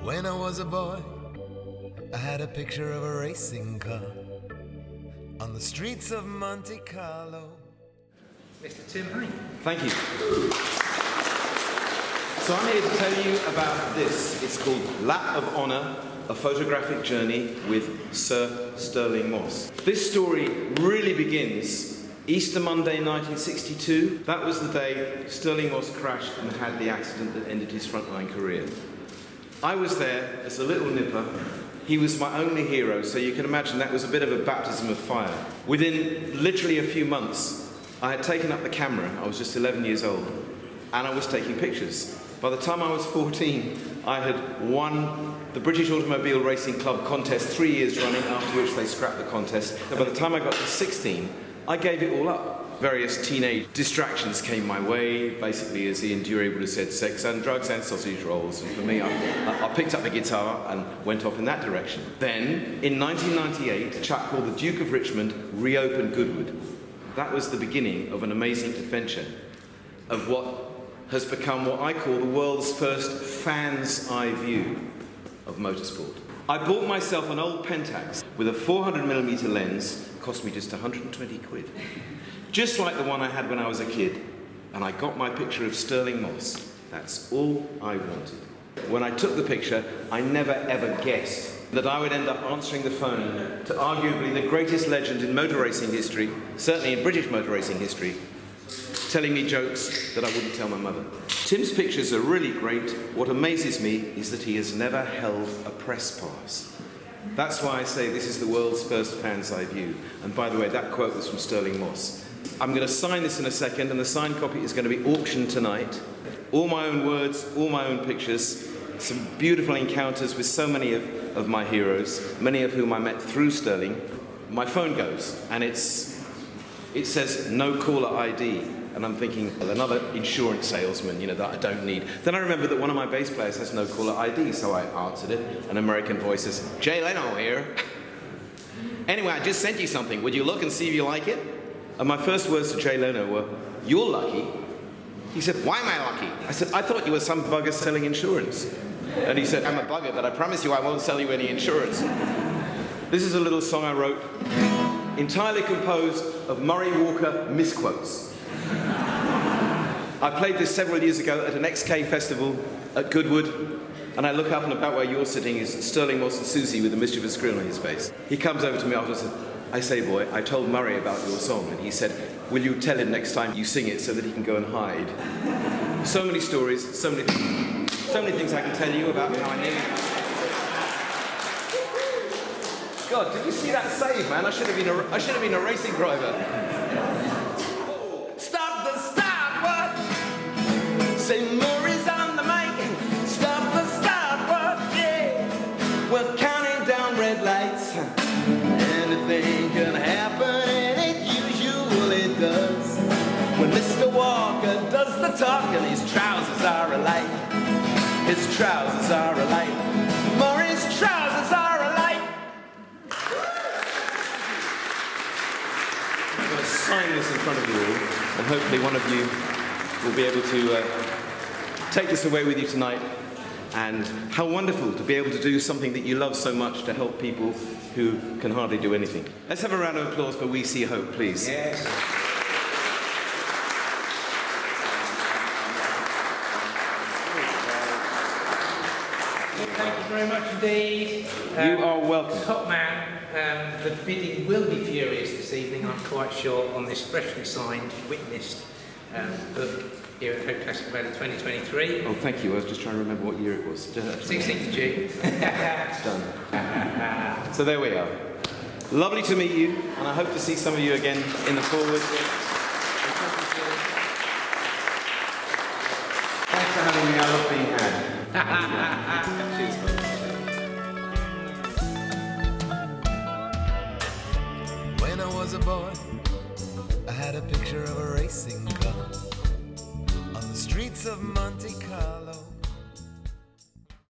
When I was a boy, I had a picture of a racing car on the streets of Monte Carlo. Mr. Tim Hain. Thank you. So I'm here to tell you about this. It's called Lap of Honour, A Photographic Journey with Sir Stirling Moss. This story really begins Easter Monday 1962. That was the day Stirling Moss crashed and had the accident that ended his frontline career. I was there as a little nipper. He was my only hero, so you can imagine that was a bit of a baptism of fire. Within literally a few months, I had taken up the camera. I was just 11 years old, and I was taking pictures. By the time I was 14, I had won the British Automobile Racing Club contest 3 years running, after which they scrapped the contest. And by the time I got to 16, I gave it all up. Various teenage distractions came my way, basically, as Ian Dury would have said, sex and drugs and sausage rolls. And for me, I picked up the guitar and went off in that direction. Then, in 1998, a chap called the Duke of Richmond reopened Goodwood. That was the beginning of an amazing adventure, of what has become what I call the world's first fan's eye view of motorsport. I bought myself an old Pentax with a 400mm lens. It cost me just 120 quid. Just like the one I had when I was a kid. And I got my picture of Stirling Moss. That's all I wanted. When I took the picture, I never ever guessed that I would end up answering the phone to arguably the greatest legend in motor racing history, certainly in British motor racing history, telling me jokes that I wouldn't tell my mother. Tim's pictures are really great. What amazes me is that he has never held a press pass. That's why I say this is the world's first fan's eye view. And by the way, that quote was from Stirling Moss. I'm going to sign this in a second, and the signed copy is going to be auctioned tonight. All my own words, all my own pictures, some beautiful encounters with so many of my heroes, many of whom I met through Stirling. My phone goes, and it says no caller ID. And I'm thinking, well, another insurance salesman, that I don't need. Then I remember that one of my bass players has no caller ID, so I answered it. An American voice says, Jay Leno here. Anyway, I just sent you something. Would you look and see if you like it? And my first words to Jay Leno were, you're lucky. He said, why am I lucky? I said, I thought you were some bugger selling insurance. And he said, I'm a bugger, but I promise you I won't sell you any insurance. This is a little song I wrote, entirely composed of Murray Walker misquotes. I played this several years ago at an XK festival at Goodwood, and I look up, and about where you're sitting is Stirling Moss and Susie with a mischievous grin on his face. He comes over to me after and said, I say, boy, I told Murray about your song, and he said, will you tell him next time you sing it so that he can go and hide? So many stories, so many things I can tell you about how I knew. God, did you see that save, man? I should have been a racing driver. Stop the stopwatch. Say Murray's on the mic. Stop the stopwatch, yeah. We're counting down red lights. Anything can happen, and it usually does. When Mr. Walker does the talking, his trousers are alight. His trousers are alight. Murray's trousers are alight. I'm going to sign this in front of you all, and hopefully one of you will be able to take this away with you tonight. And how wonderful to be able to do something that you love so much to help people who can hardly do anything. Let's have a round of applause for We See Hope, please. Yes. Thank you very much indeed. You are welcome. Top man. The bidding will be furious this evening, I'm quite sure, on this freshly signed, witnessed book here at Hope Classic Valley 2023. Oh, thank you. I was just trying to remember what year it was. 16th of June. It's done. So there we are. Lovely to meet you, and I hope to see some of you again in the forward. Thanks for having me. I love being had. Cheers, folks. When I was a boy, I had a picture of a racing car on the streets of Monte Carlo.